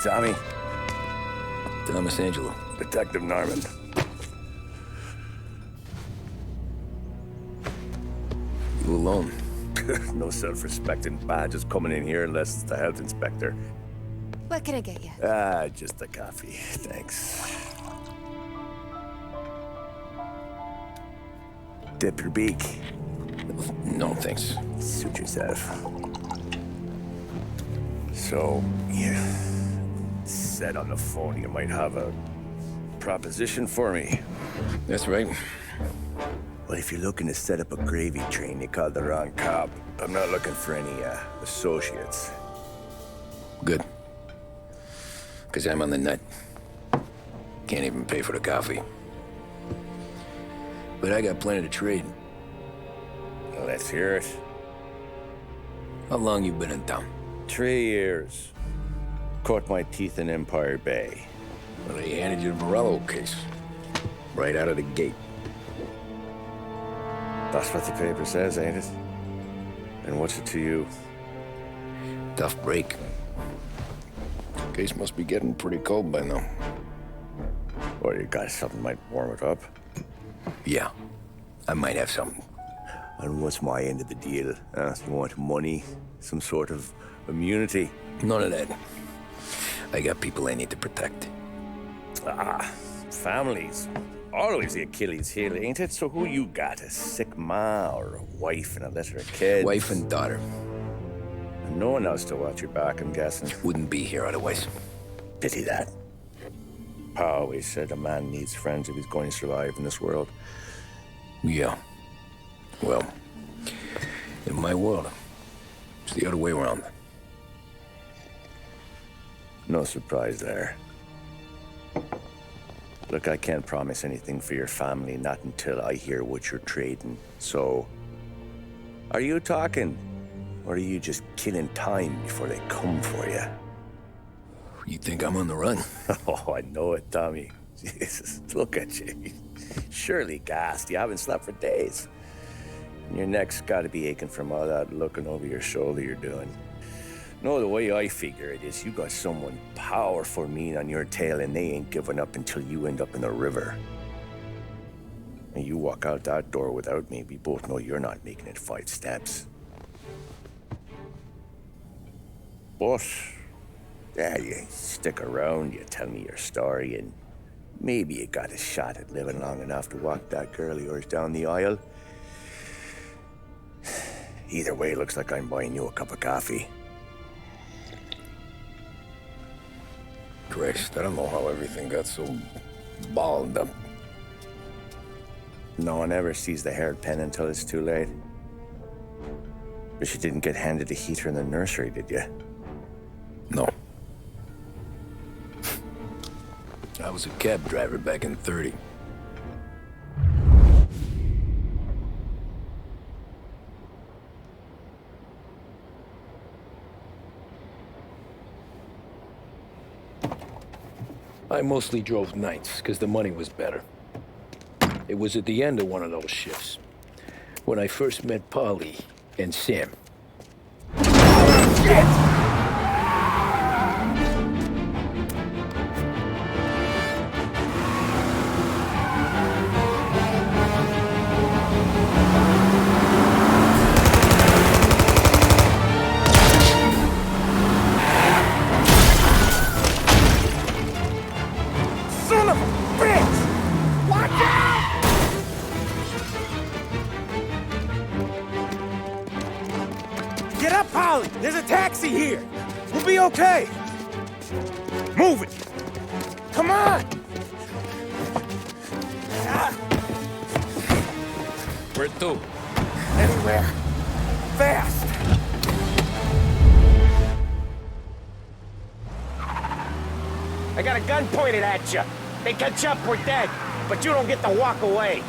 Tommy. Thomas Angelo. Detective Norman. You alone? No self-respecting badges coming in here unless it's the health inspector. What can I get you? Just a coffee. Thanks. Dip your beak. No, thanks. Suit yourself. So, you said on the phone you might have a proposition for me. That's right. Well, if you're looking to set up a gravy train, you called the wrong cop. I'm not looking for any, associates. Good. Because I'm on the nut. Can't even pay for the coffee. But I got plenty to trade. Well, let's hear it. How long you been in town? 3 years. Caught my teeth in Empire Bay. Well, they handed you the Morello case. Right out of the gate. That's what the paper says, ain't it? And what's it to you? Tough break. Case must be getting pretty cold by now. Or you got something might warm it up? Yeah, I might have something. And what's my end of the deal? You want money? Some sort of immunity? None of that. I got people I need to protect. Families. Always the Achilles heel, ain't it? So who you got? A sick ma or a wife and a litter of kids? Wife and daughter. And no one else to watch your back, I'm guessing. Wouldn't be here otherwise. Pity that. Pa always said a man needs friends if he's going to survive in this world. Yeah. Well, in my world, it's the other way around. No surprise there. Look, I can't promise anything for your family, not until I hear what you're trading. So, are you talking? Or are you just killing time before they come for you? You think I'm on the run? Oh, I know it, Tommy. Jesus, look at you. Surely gassed. You haven't slept for days. And your neck's got to be aching from all that looking over your shoulder you're doing. No, the way I figure it is you got someone powerful mean on your tail and they ain't giving up until you end up in the river. And you walk out that door without me, we both know you're not making it 5 steps. But, yeah, you stick around, you tell me your story, and maybe you got a shot at living long enough to walk that girl of yours down the aisle. Either way, looks like I'm buying you a cup of coffee. Christ, I don't know how everything got so balled up. No one ever sees the haired pen until it's too late. But you didn't get handed a heater in the nursery, did you? No. I was a cab driver back in '30. I mostly drove nights, because the money was better. It was at the end of one of those shifts, when I first met Polly and Sam. Shit! Get up, Polly! There's a taxi here! We'll be okay! Move it! Come on! Where to? Anywhere. Fast! I got a gun pointed at you. They catch up, we're dead. But you don't get to walk away.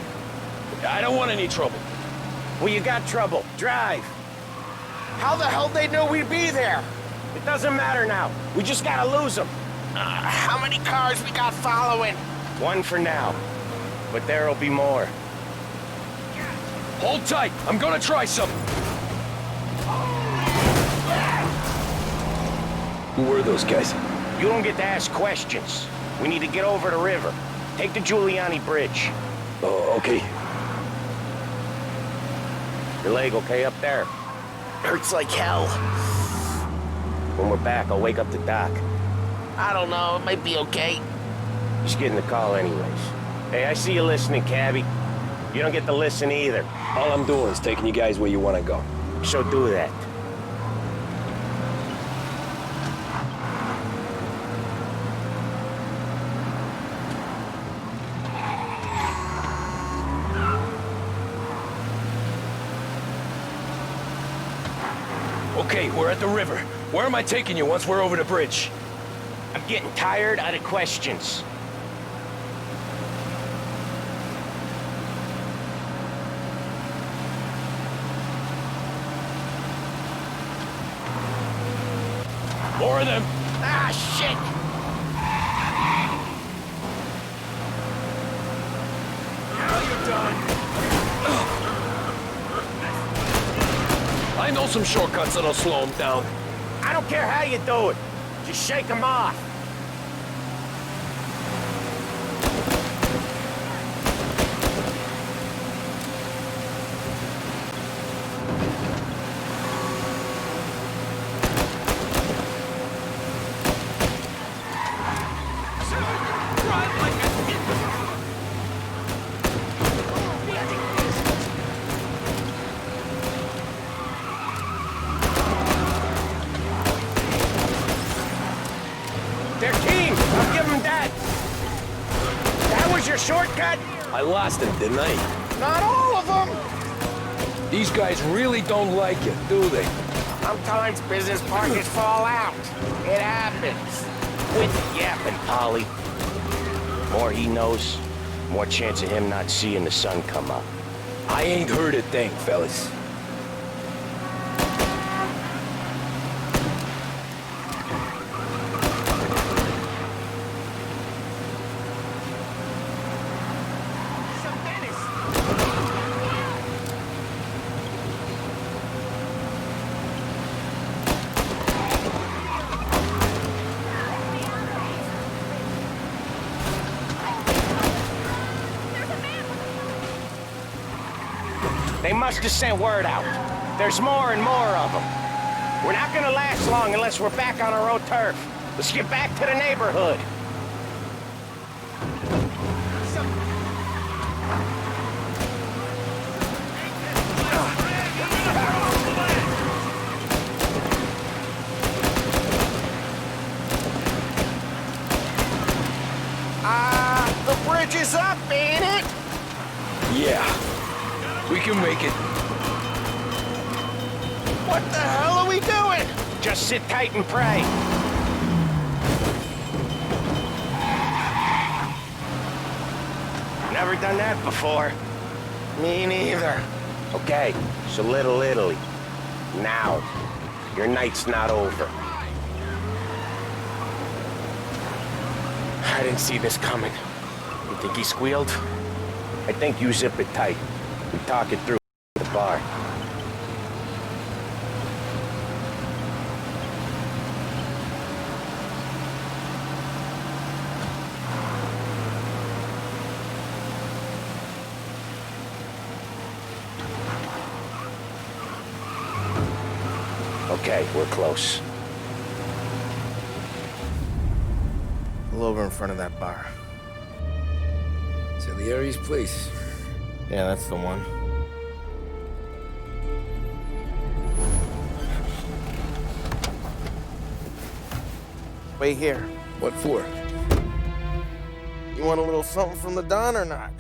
I don't want any trouble. Well, you got trouble. Drive. How the hell they know we'd be there? It doesn't matter now. We just gotta lose them. How many cars we got following? One for now. But there'll be more. Hold tight. I'm gonna try something. Who were those guys? You don't get to ask questions. We need to get over the river. Take the Giuliani Bridge. Oh, okay. Your leg okay up there? Hurts like hell. When we're back, I'll wake up the doc. I don't know, it might be okay. Just getting the call anyways. Hey, I see you listening, cabbie. You don't get to listen either. All I'm doing is taking you guys where you want to go. So do that. Okay, we're at the river. Where am I taking you once we're over the bridge? I'm getting tired of the questions. More of them. Ah, shit! Now you're done. I know some shortcuts that'll slow them down. I don't care how you do it. Just shake them off. They're keen. I'll give them that. That was your shortcut? I lost him, didn't I? Not all of them. These guys really don't like it, do they? Sometimes business partners fall out. It happens. Quit yapping, Polly. More he knows, more chance of him not seeing the sun come up. I ain't heard a thing, fellas. They must have sent word out. There's more and more of them. We're not gonna last long unless we're back on our own turf. Let's get back to the neighborhood. The bridge is up, ain't it? Yeah, we can make it. What the hell are we doing? Just sit tight and pray. Never done that before. Me neither. Okay, so Little Italy. Now, your night's not over. I didn't see this coming. You think he squealed? I think you zip it tight. We talk it through at the bar. Okay, we're close. Pull over in front of that bar. Salieri's place. Yeah, that's the one. Wait here. What for? You want a little something from the Don or not?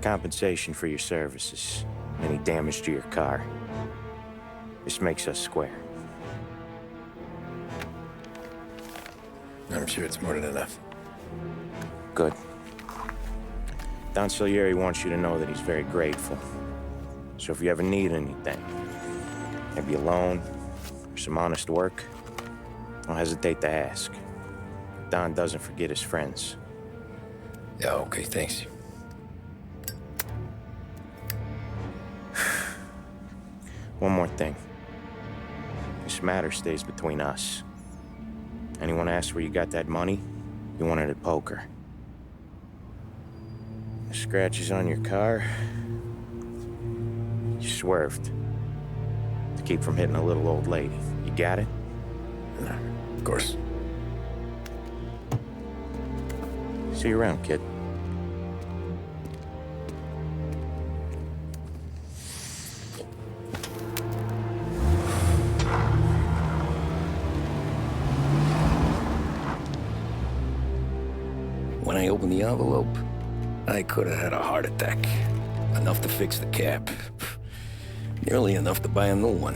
Compensation for your services. Any damage to your car. This makes us square. I'm sure it's more than enough. Good. Don Salieri wants you to know that he's very grateful. So if you ever need anything, maybe a loan or some honest work, don't hesitate to ask. Don doesn't forget his friends. Yeah, okay, thanks. One more thing. This matter stays between us. Anyone asks where you got that money, you won it at poker. The scratches on your car, you swerved. To keep from hitting a little old lady. You got it? Of course. See you around, kid. When I opened the envelope, I could have had a heart attack. Enough to fix the cap. Nearly enough to buy a new one.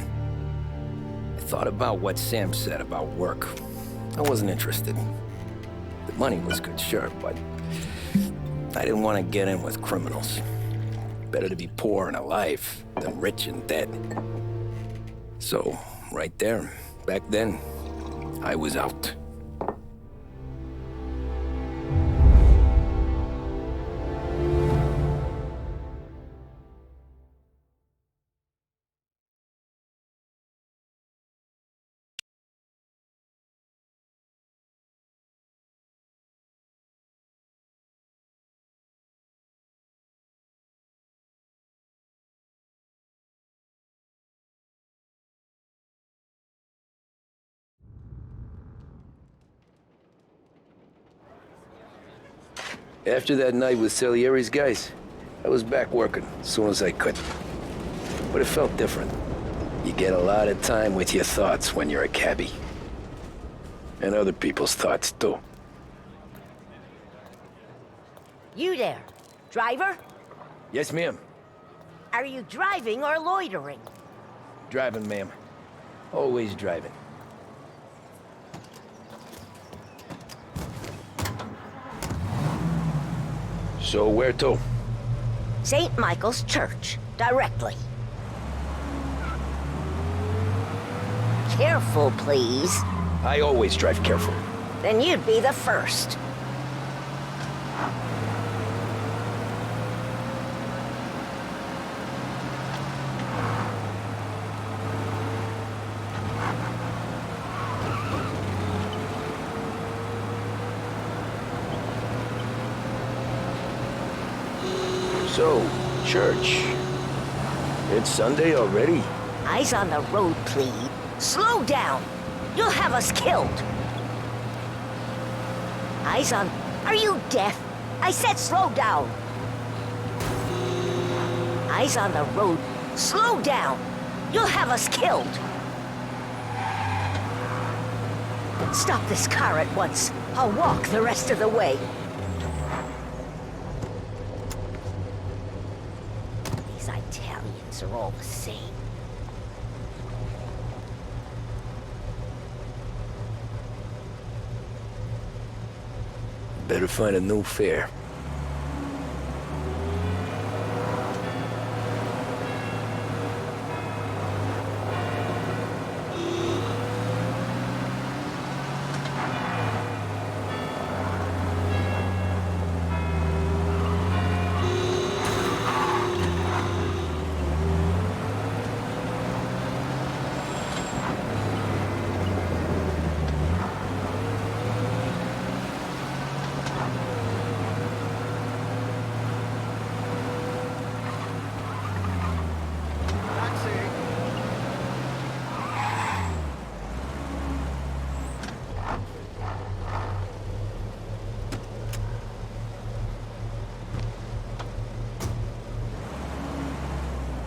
I thought about what Sam said about work. I wasn't interested. The money was good, sure, but I didn't want to get in with criminals. Better to be poor and alive than rich and dead. So, right there, back then, I was out. After that night with Salieri's guys, I was back working as soon as I could. But it felt different. You get a lot of time with your thoughts when you're a cabbie. And other people's thoughts, too. You there, driver? Yes, ma'am. Are you driving or loitering? Driving, ma'am. Always driving. So where to? St. Michael's Church, directly. Careful, please. I always drive careful. Then you'd be the first. So, church. It's Sunday already? Eyes on the road, please. Slow down! You'll have us killed! Eyes on... Are you deaf? I said slow down! Eyes on the road. Slow down! You'll have us killed! Stop this car at once. I'll walk the rest of the way. These Italians are all the same. Better find a new fare.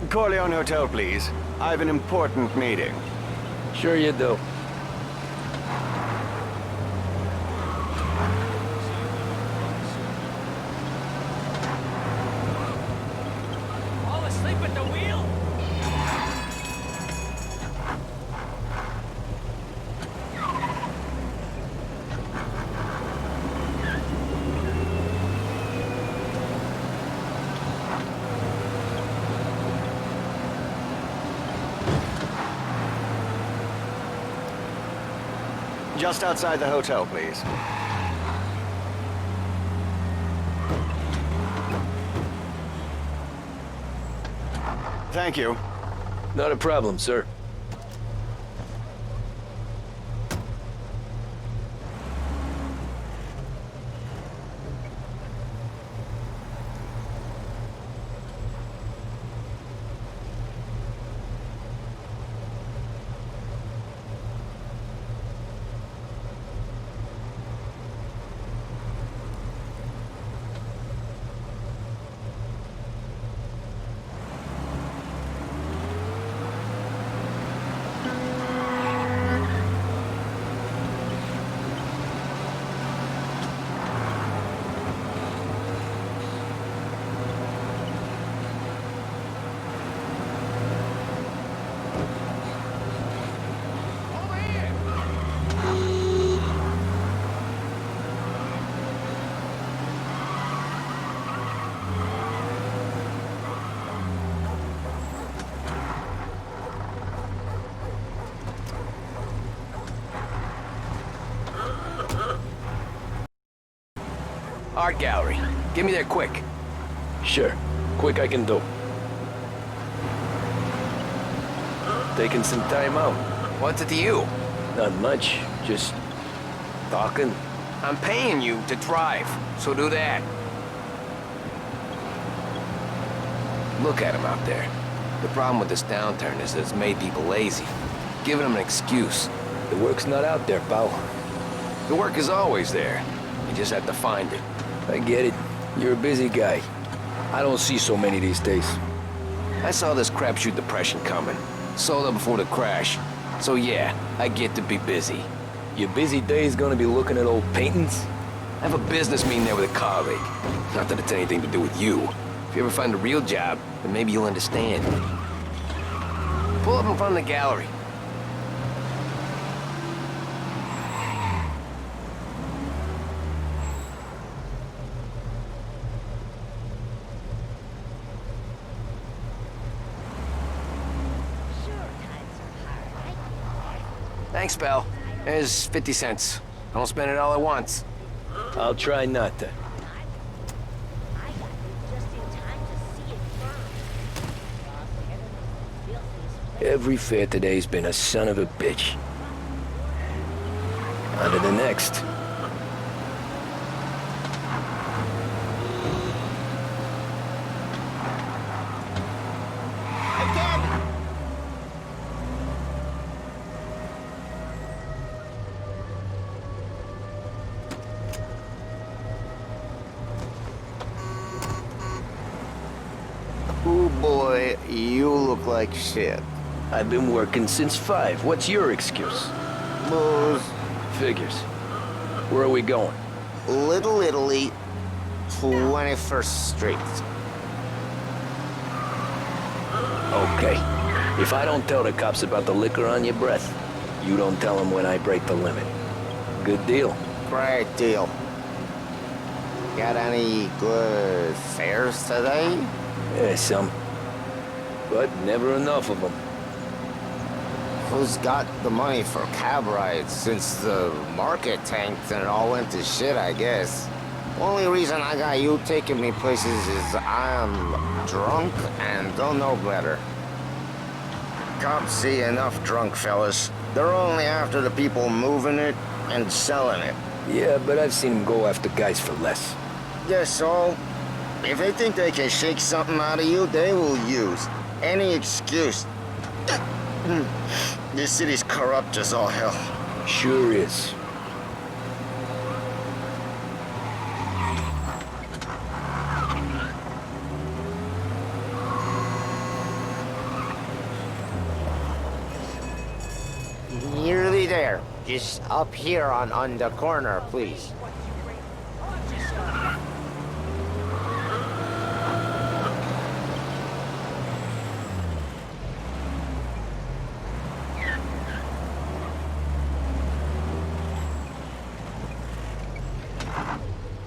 Corleone Hotel, please. I have an important meeting. Sure you do. Just outside the hotel, please. Thank you. Not a problem, sir. Art gallery. Get me there quick. Sure. Quick I can do. Taking some time out. What's it to you? Not much. Just talking. I'm paying you to drive, so do that. Look at him out there. The problem with this downturn is that it's made people lazy, giving them an excuse. The work's not out there, pal. The work is always there. You just have to find it. I get it. You're a busy guy. I don't see so many these days. I saw this crapshoot depression coming. Sold up before the crash. So yeah, I get to be busy. Your busy day's gonna be looking at old paintings? I have a business meeting there with a colleague. Not that it's anything to do with you. If you ever find a real job, then maybe you'll understand. Pull up in front of the gallery. Thanks, pal. There's 50 cents. I don't spend it all at once. I'll try not to. Every fair today's been a son of a bitch. On to the next. Oh boy, you look like shit. I've been working since 5. What's your excuse? Booze. Figures. Where are we going? Little Italy, 21st Street. Okay. If I don't tell the cops about the liquor on your breath, you don't tell them when I break the limit. Good deal. Great deal. Got any good fares today? Yeah, some. But never enough of them. Who's got the money for cab rides since the market tanked and it all went to shit, I guess? Only reason I got you taking me places is I'm drunk and don't know better. Cops see enough drunk fellas. They're only after the people moving it and selling it. Yeah, but I've seen them go after guys for less. Guess so. If they think they can shake something out of you, they will use any excuse. This city's corrupt as all hell. Sure is. Nearly there. Just up here on the corner, please.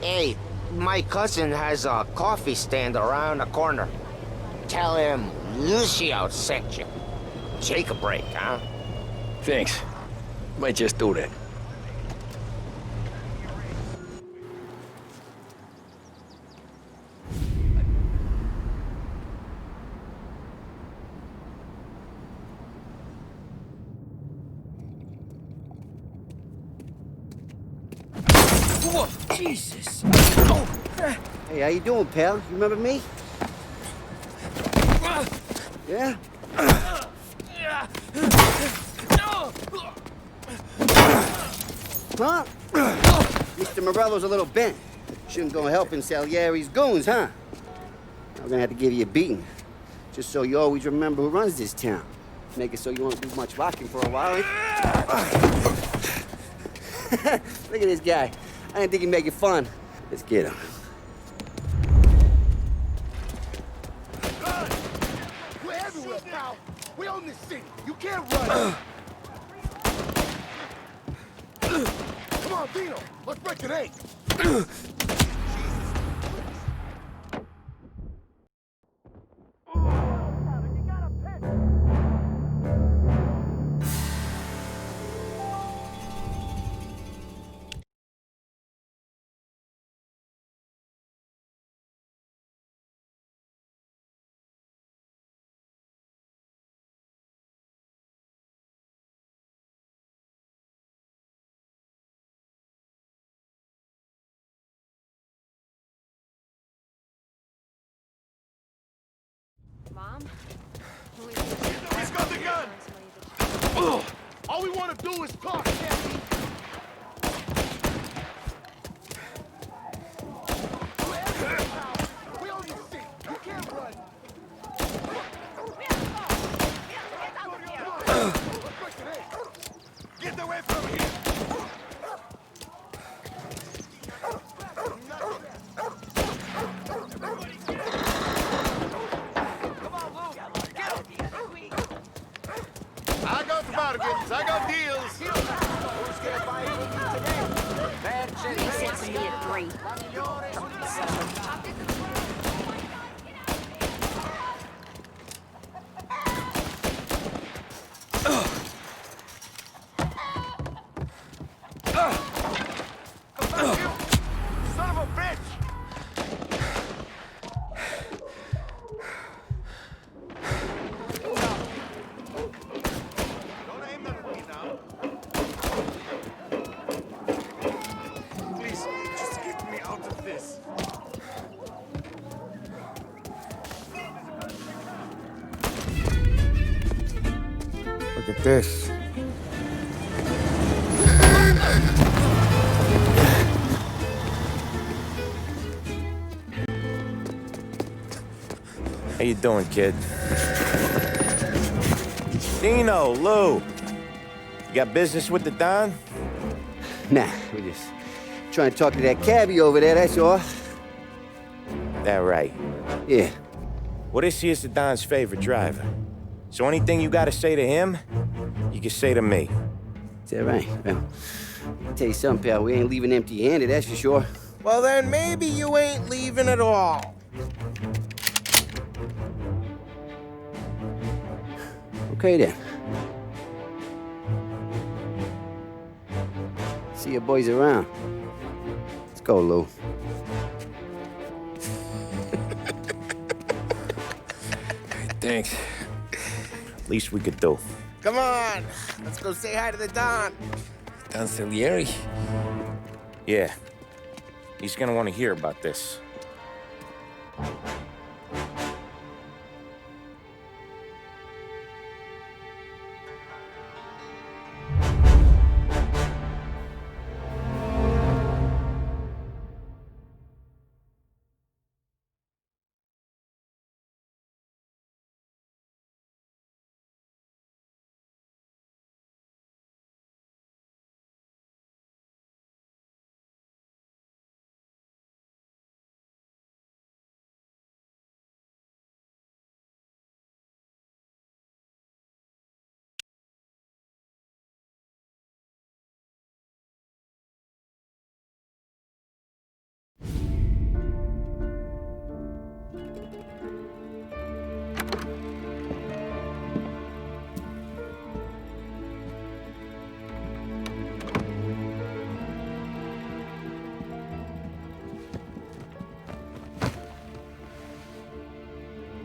Hey, my cousin has a coffee stand around the corner. Tell him Lucio sent you. Take a break, huh? Thanks. Might just do that. Jesus. Hey, how you doing, pal? You remember me? Yeah? Huh? Mr. Morello's a little bent. Shouldn't go helping Salieri's goons, huh? I'm gonna have to give you a beating. Just so you always remember who runs this town. Make it so you won't do much rocking for a while, eh? Look at this guy. I didn't think he'd make it fun. Let's get him. We're everywhere, pal. We own this city. You can't run. Come on, Dino. Let's break an egg. Mom? He's got the gun. All we want to do is talk, Kathy. We own this city. You can't run. Get away from here. I got bargains. I got deals. Who's gonna buy anything today? He said me at 3. Son of a bitch! Don't aim that at me now. Please, just get me out of this. Look at this. How you doing, kid? Dino, Lou. You got business with the Don? Nah, we're just trying to talk to that cabbie over there, that's all. That right. Yeah. Well, this here's the Don's favorite driver. So anything you gotta say to him, you can say to me. Is that right? Well, I'll tell you something, pal. We ain't leaving empty-handed, that's for sure. Well, then maybe you ain't leaving at all. Okay, then. See your boys around. Let's go, Lou. Thanks. Least we could do. Come on, let's go say hi to the Don. Don Salieri? Yeah. He's gonna want to hear about this.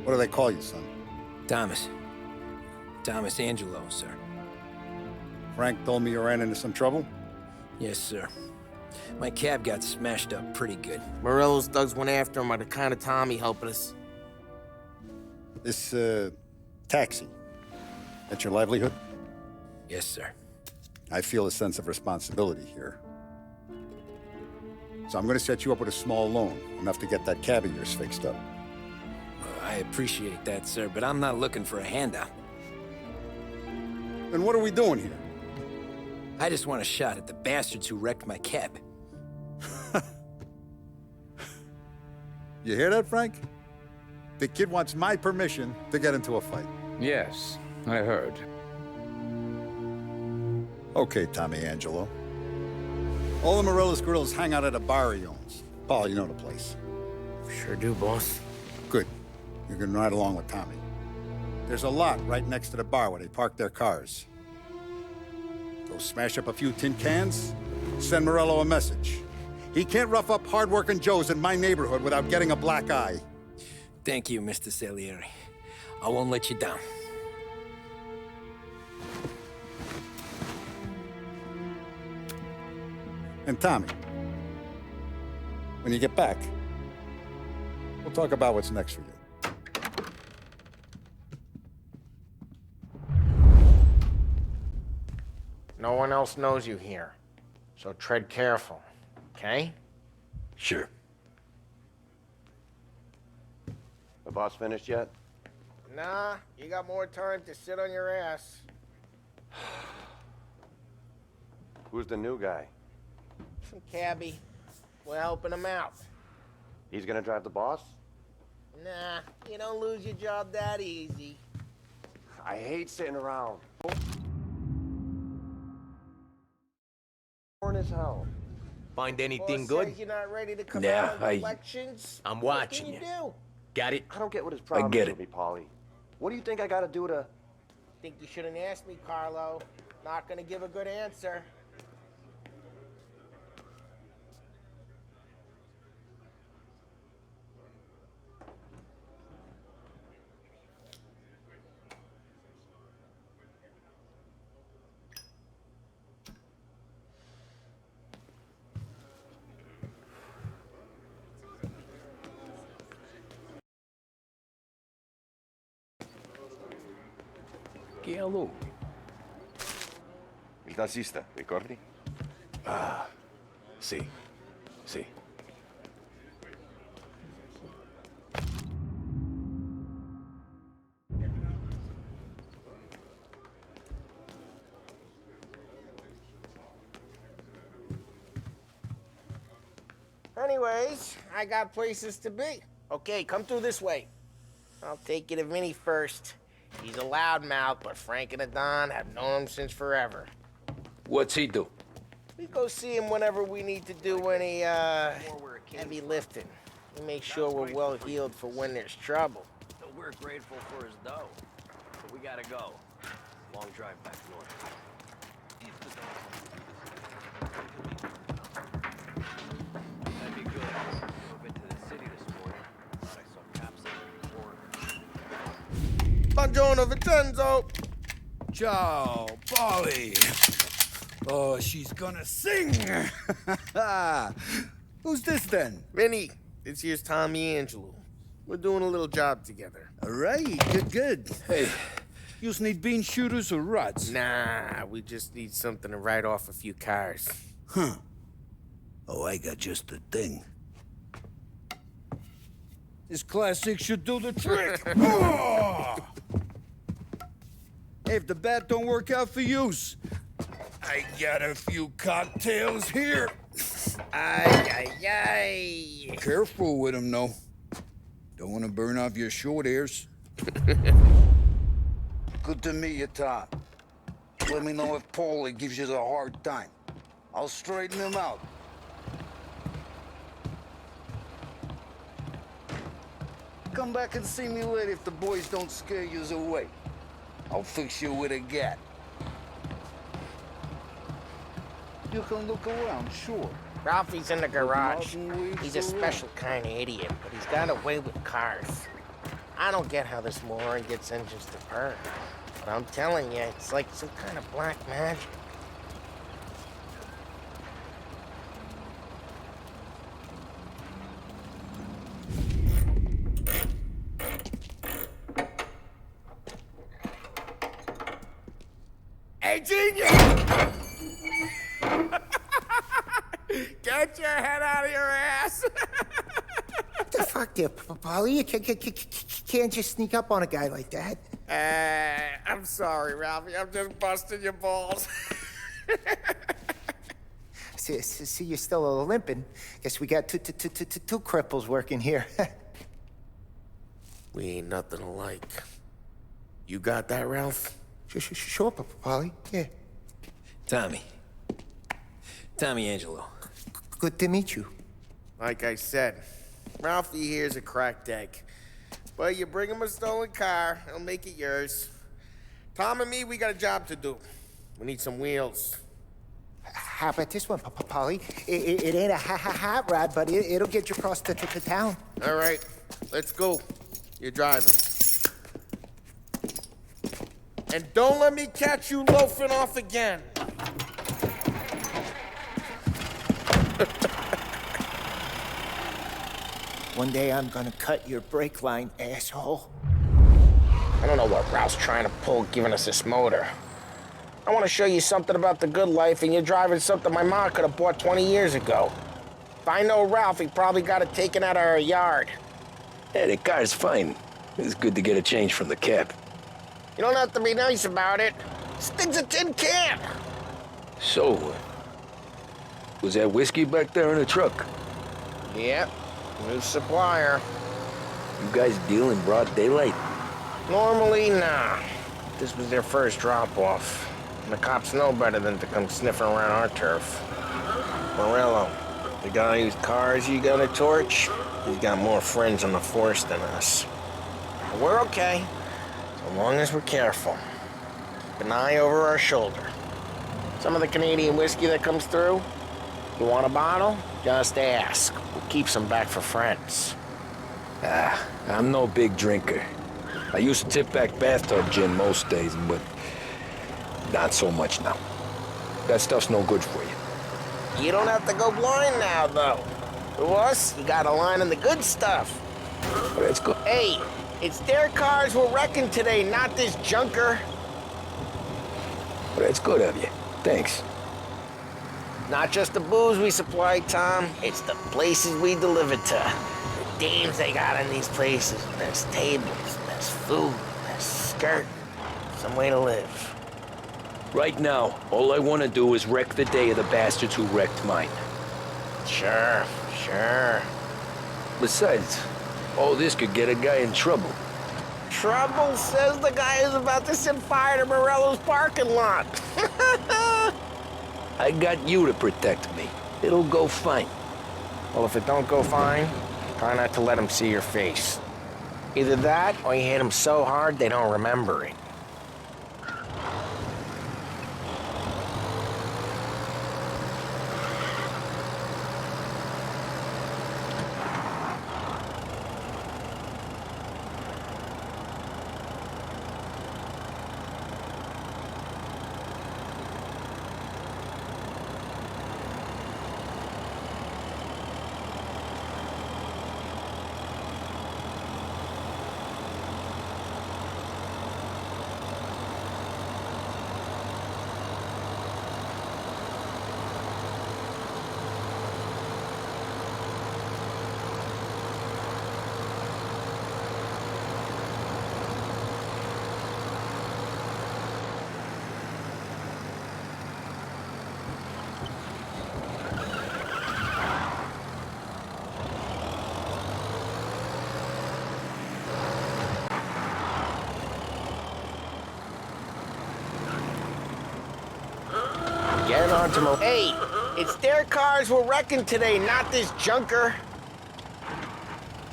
What do they call you, son? Thomas. Thomas Angelo, sir. Frank told me you ran into some trouble? Yes, sir. My cab got smashed up pretty good. Morello's thugs went after him on account of Tommy helping us. This, taxi. That's your livelihood? Yes, sir. I feel a sense of responsibility here. So I'm gonna set you up with a small loan, enough to get that cab of yours fixed up. I appreciate that, sir, but I'm not looking for a handout. Then what are we doing here? I just want a shot at the bastards who wrecked my cab. You hear that, Frank? The kid wants my permission to get into a fight. Yes, I heard. Okay, Tommy Angelo. All the Morello's girls hang out at a bar he owns. Paul, you know the place. Sure do, boss. Good. You can ride along with Tommy. There's a lot right next to the bar where they park their cars. Go smash up a few tin cans, send Morello a message. He can't rough up hard-working Joes in my neighborhood without getting a black eye. Thank you, Mr. Salieri. I won't let you down. And Tommy, when you get back, we'll talk about what's next for you. No one else knows you here, so tread careful, okay? Sure. The boss finished yet? Nah, you got more time to sit on your ass. Who's the new guy? Some cabbie. We're helping him out. He's gonna drive the boss? Nah, you don't lose your job that easy. I hate sitting around. Boring as hell. Find anything Boss good? says you're not ready to come Yeah, out of elections. I'm What watching can you you. do? Got it? I don't get what his problem get is with it. me, Paulie. What do you think I gotta do to... Think you shouldn't ask me, Carlo. Not gonna give a good answer. Hello. Il tassista, ricordi? Sì. Sì. Anyways, I got places to be. Okay, come through this way. I'll take you to Vinny first. He's a loudmouth, but Frank and the Don have known him since forever. What's he do? We go see him whenever we need to do any, heavy lifting. We make sure we're well heeled for when there's trouble. We're grateful for his dough, but we gotta go. Long drive back north. That'd be good. Drove into the city this morning. Thought I saw cops at the border. Buongiorno, Vincenzo! Ciao, Polly. Oh, she's gonna sing. Who's this then? Vinny, this here's Tommy Angelo. We're doing a little job together. All right, good. Hey, you need bean shooters or rods? Nah, we just need something to write off a few cars. Huh. Oh, I got just the thing. This classic should do the trick. Oh! Hey, if the bat don't work out for use, I got a few cocktails here. Ay. Careful with them, though. Don't want to burn off your short hairs. Good to meet you, Tom. Let me know if Paulie gives you the hard time. I'll straighten him out. Come back and see me later if the boys don't scare you away. I'll fix you with a gat. You can look around, sure. Ralphie's in the garage. He's a special kind of idiot, but he's got a way with cars. I don't get how this moron gets engines to purr. But I'm telling you, it's like some kind of black magic. Hey, genius! Get your head out of your ass! What the fuck there, Paulie? You can't just sneak up on a guy like that. I'm sorry, Ralphie. I'm just busting your balls. See, you're still limping. Guess we got two cripples working here. We ain't nothing alike. You got that, Ralph? Sure, Paulie. Yeah. Tommy Angelo. Good to meet you. Like I said, Ralphie here's a cracked egg. But you bring him a stolen car, he'll make it yours. Tom and me, we got a job to do. We need some wheels. How about this one, Paulie? It ain't a hot rod, but it'll get you across to town. All right, let's go. You're driving. And don't let me catch you loafing off again. One day I'm gonna cut your brake line, asshole. I don't know what Ralph's trying to pull giving us this motor. I want to show you something about the good life, and you're driving something my mom could have bought 20 years ago. If I know Ralph, he probably got it taken out of our yard. Yeah, the car's fine. It's good to get a change from the cab. You don't have to be nice about it. This thing's a tin can. So, was that whiskey back there in the truck? Yep, new supplier. You guys deal in broad daylight? Normally, nah. This was their first drop-off. And the cops know better than to come sniffing around our turf. Morello, the guy whose cars you got a torch, he's got more friends on the force than us. But we're okay, so long as we're careful. Keep an eye over our shoulder. Some of the Canadian whiskey that comes through, you want a bottle? Just ask. We'll keep some back for friends. I'm no big drinker. I used to tip back bathtub gin most days, but not so much now. That stuff's no good for you. You don't have to go blind now, though. To us, you got a line on the good stuff. But it's good. Hey, it's their cars we're wrecking today, not this junker. But it's good of you. Thanks. Not just the booze we supply, Tom. It's the places we deliver to. The dames they got in these places. There's tables, there's food, there's skirt. Some way to live. Right now, all I want to do is wreck the day of the bastards who wrecked mine. Sure. Besides, all this could get a guy in trouble. Trouble, says the guy who's about to set fire to Morello's parking lot. I got you to protect me. It'll go fine. Well, if it don't go fine, try not to let them see your face. Either that, or you hit them so hard they don't remember it. Getting on to Hey, it's their cars we're wrecking today, not this junker.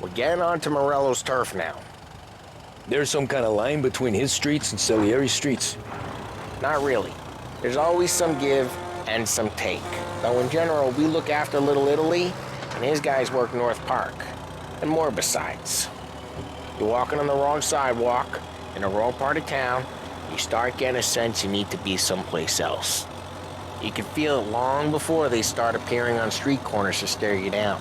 We're getting onto Morello's turf now. There's some kind of line between his streets and Salieri's streets? Not really. There's always some give and some take. Though in general, we look after Little Italy, and his guys work North Park. And more besides. You're walking on the wrong sidewalk, in the wrong part of town, you start getting a sense you need to be someplace else. You can feel it long before they start appearing on street corners to stare you down.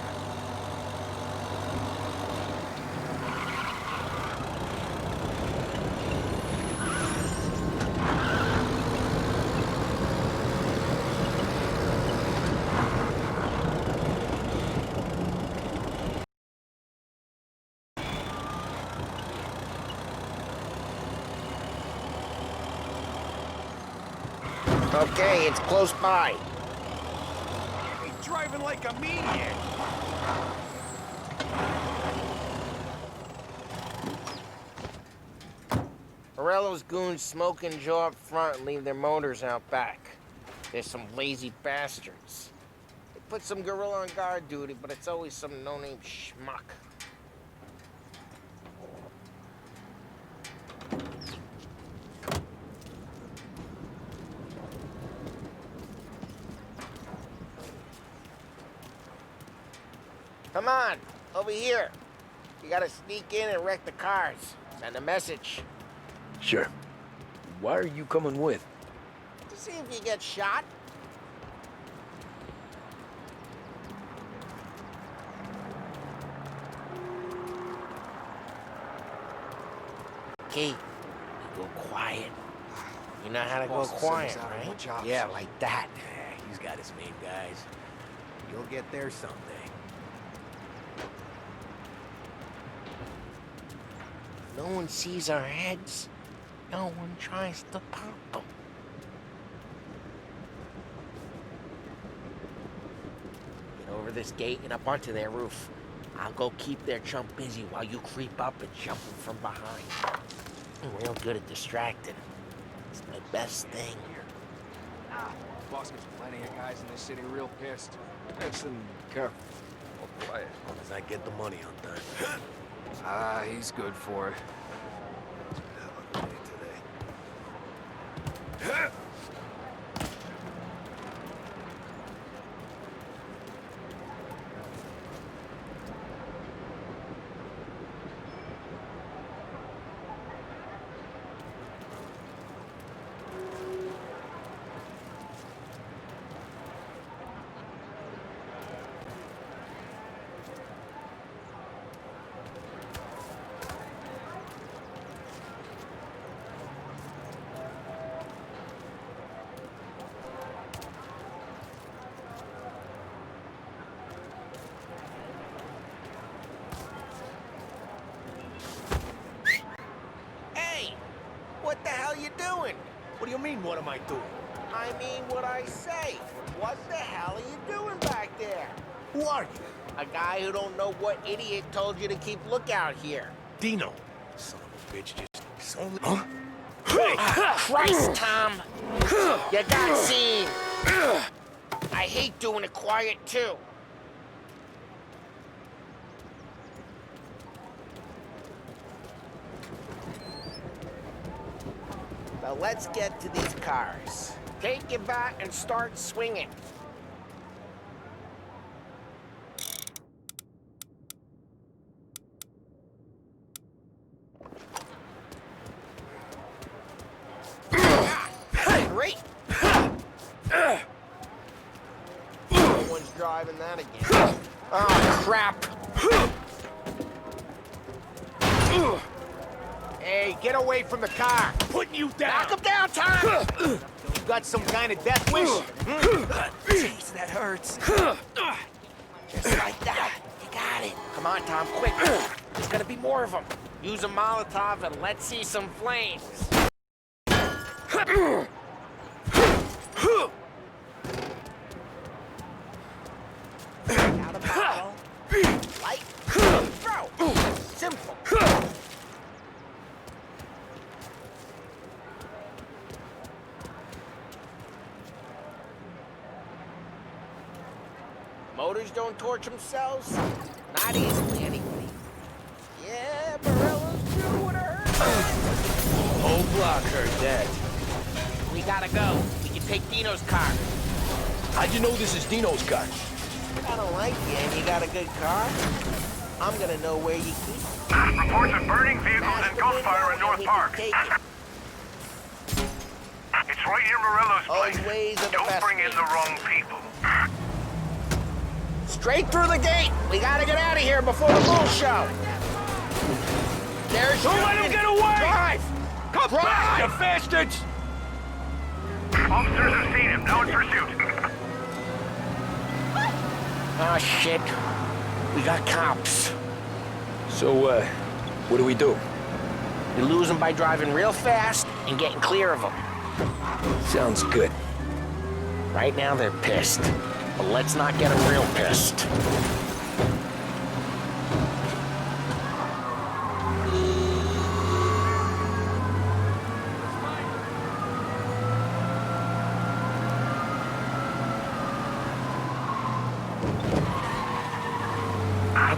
Okay, it's close by. He's driving like a maniac. Morello's goons smoke and Joe up front and leave their motors out back. They're some lazy bastards. They put some gorilla on guard duty, but it's always some no-name schmuck. Come on, over here. You gotta sneak in and wreck the cars. Send a message. Sure. Why are you coming with? To see if you get shot. Key, you go quiet. You know how to go quiet, right? Yeah, like that. He's got his main guys. You'll get there someday. No one sees our heads. No one tries to pop them. Get over this gate and up onto their roof. I'll go keep their chump busy while you creep up and jump him from behind. I'm real good at distracting. It's my best thing. Boss gets plenty of guys in this city real pissed. Listen, careful. Oh, quiet. As long as I get the money on time. He's good for it. Hell of a day today. What the hell you doing? What do you mean, what am I doing? I mean what I say. What the hell are you doing back there? Who are you? A guy who don't know what idiot told you to keep lookout here. Dino. Son of a bitch, just only... Huh? Christ, Tom. You got seen. I hate doing it quiet, too. Now let's get to these cars. Take it back and start swinging. Great. No one's driving that again. Oh, crap. Hey, get away from the car. Putting you down. Knock him down, Tom. You got some kind of death wish? Jeez, that hurts. Just like that. You got it. Come on, Tom, quick. There's gonna be more of them. Use a Molotov and let's see some flames. Out a bottle. Light. Throw. Simple. Motors don't torch themselves? Not easily, anyway. Yeah, Morello's crew would have heard. Whole block heard that. We gotta go. We can take Dino's car. How'd you know this is Dino's car? I don't like you and you got a good car. I'm gonna know where you keep it. Reports of burning vehicles and gunfire in North Park. It's right near Morello's place. Always the Don't best bring in the wrong people. Straight through the gate. We gotta get out of here before the bull show. There's Don't let him get away! Drive! Come back, you bastards! Officers have seen him. Now in pursuit. Oh, shit. We got cops. So, what do we do? You lose them by driving real fast and getting clear of them. Sounds good. Right now they're pissed, but let's not get them real pissed.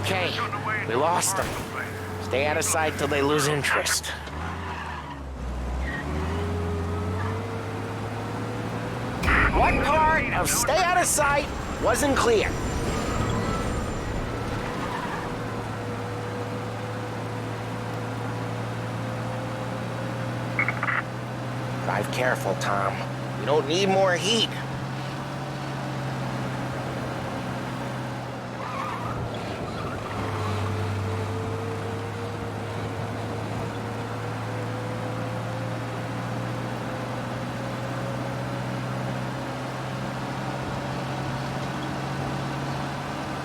Okay, we lost them. Stay out of sight till they lose interest. What part of stay out of sight wasn't clear? Drive careful, Tom. We don't need more heat.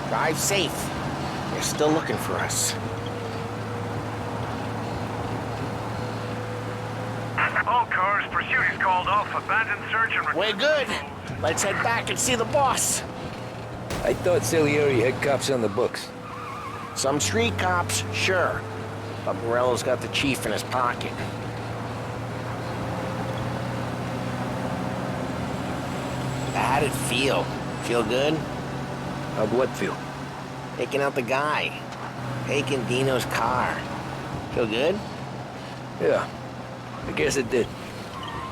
Drive safe. They're still looking for us. All cars, pursuit is called off. Abandoned search and... We're good. Let's head back and see the boss. I thought Salieri had cops on the books. Some street cops, sure. But Morello's got the chief in his pocket. How'd it feel? Feel good? How'd what feel? Taking out the guy. Taking Dino's car. Feel good? Yeah, I guess it did.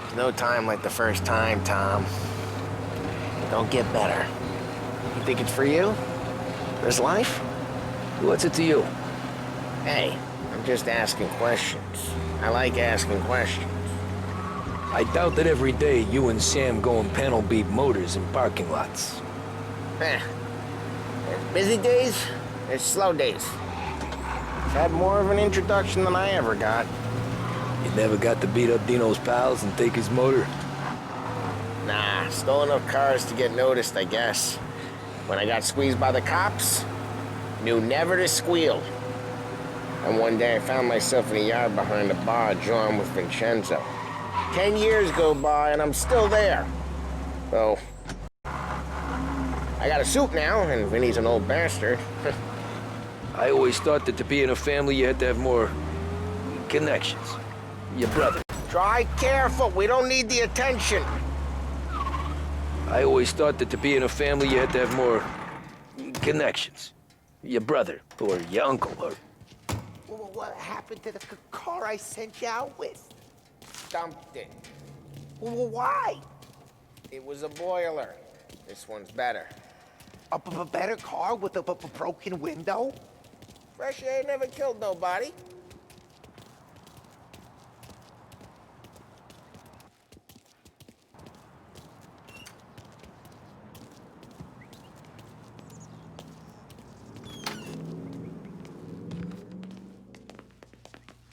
There's no time like the first time, Tom. Don't get better. You think it's for you? For his life? What's it to you? Hey, I'm just asking questions. I like asking questions. I doubt that every day you and Sam go and panel beat motors in parking lots. There's busy days, there's slow days. I've had more of an introduction than I ever got. You never got to beat up Dino's pals and take his motor? Nah, stole enough cars to get noticed, I guess. When I got squeezed by the cops, knew never to squeal. And one day I found myself in a yard behind a bar drawn with Vincenzo. 10 years go by and I'm still there. So, I got a suit now, and Vinny's an old bastard. I always thought that to be in a family you had to have more connections. Your brother. Drive careful, we don't need the attention. I always thought that to be in a family you had to have more connections. Your brother, or your uncle, or... Well, what happened to the car I sent you out with? Dumped it. Well, why? It was a boiler. This one's better. A better car with a broken window? Fresh air never killed nobody.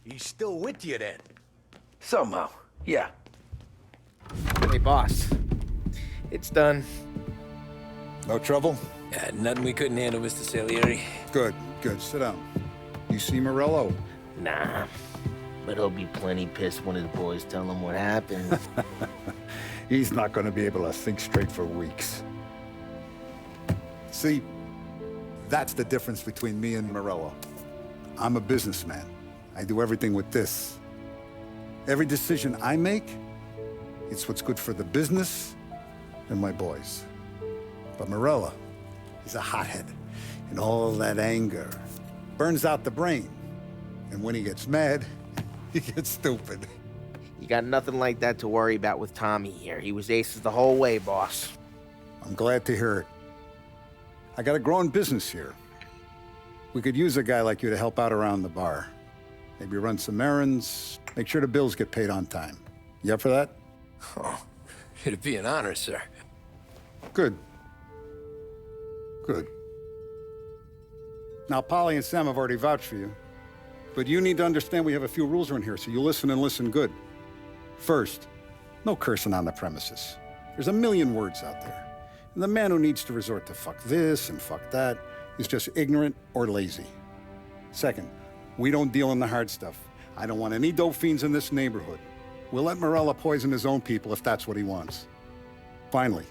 He's still with you then? Somehow, yeah. Hey, boss. It's done. No trouble? Nothing we couldn't handle, Mr. Salieri. Good, good. Sit down. You see Morello? Nah, but he'll be plenty pissed when his boys tell him what happened. He's not going to be able to think straight for weeks. See, that's the difference between me and Morello. I'm a businessman. I do everything with this. Every decision I make, it's what's good for the business and my boys. But Morello, he's a hothead. And all that anger burns out the brain. And when he gets mad, he gets stupid. You got nothing like that to worry about with Tommy here. He was aces the whole way, boss. I'm glad to hear it. I got a growing business here. We could use a guy like you to help out around the bar. Maybe run some errands, make sure the bills get paid on time. You up for that? Oh, it'd be an honor, sir. Good. Good. Now, Polly and Sam have already vouched for you. But you need to understand we have a few rules around here, so you listen and listen good. First, no cursing on the premises. There's a million words out there. And the man who needs to resort to fuck this and fuck that is just ignorant or lazy. Second, we don't deal in the hard stuff. I don't want any dope fiends in this neighborhood. We'll let Morella poison his own people if that's what he wants. Finally,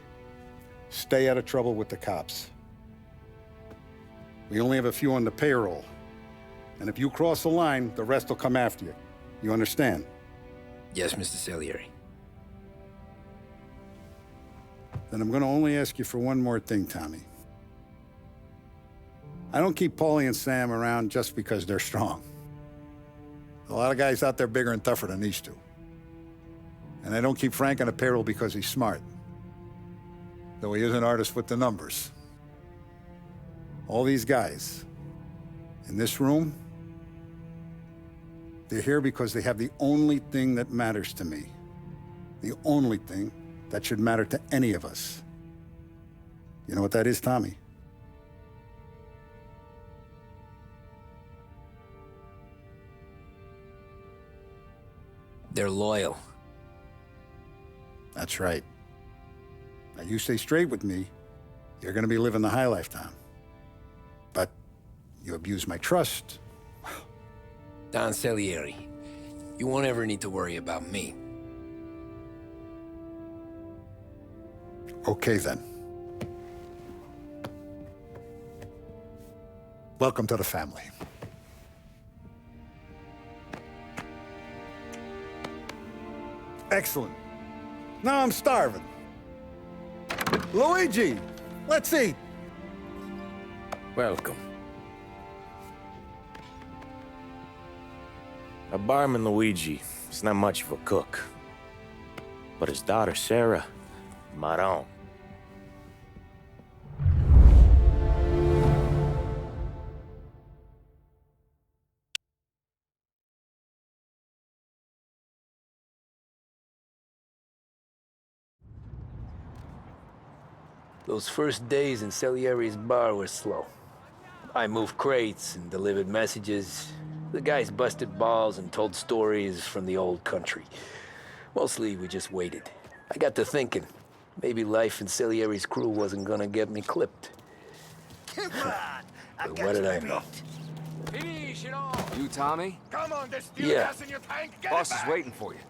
Stay out of trouble with the cops. We only have a few on the payroll. And if you cross the line, the rest will come after you. You understand? Yes, Mr. Salieri. Then I'm gonna only ask you for one more thing, Tommy. I don't keep Paulie and Sam around just because they're strong. A lot of guys out there bigger and tougher than these two. And I don't keep Frank on the payroll because he's smart. Though he is an artist with the numbers. All these guys in this room, they're here because they have the only thing that matters to me. The only thing that should matter to any of us. You know what that is, Tommy? They're loyal. That's right. Now, you stay straight with me, you're gonna be living the high life, Tom. But you abuse my trust. Don Salieri, you won't ever need to worry about me. Okay, then. Welcome to the family. Excellent. Now I'm starving. Luigi, let's eat. Welcome. Our barman Luigi is not much of a cook. But his daughter Sarah, Maron. Those first days in Salieri's bar were slow. I moved crates and delivered messages. The guys busted balls and told stories from the old country. Mostly, we just waited. I got to thinking, maybe life in Salieri's crew wasn't gonna get me clipped. Come on, But what did I know? You, Tommy? Come on, there's still Yeah. gas in your tank. Get Boss it is back. waiting for you.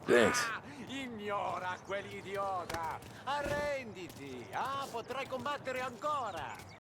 Thanks. Ignora quell'idiota! Arrenditi! Ah, potrai combattere ancora!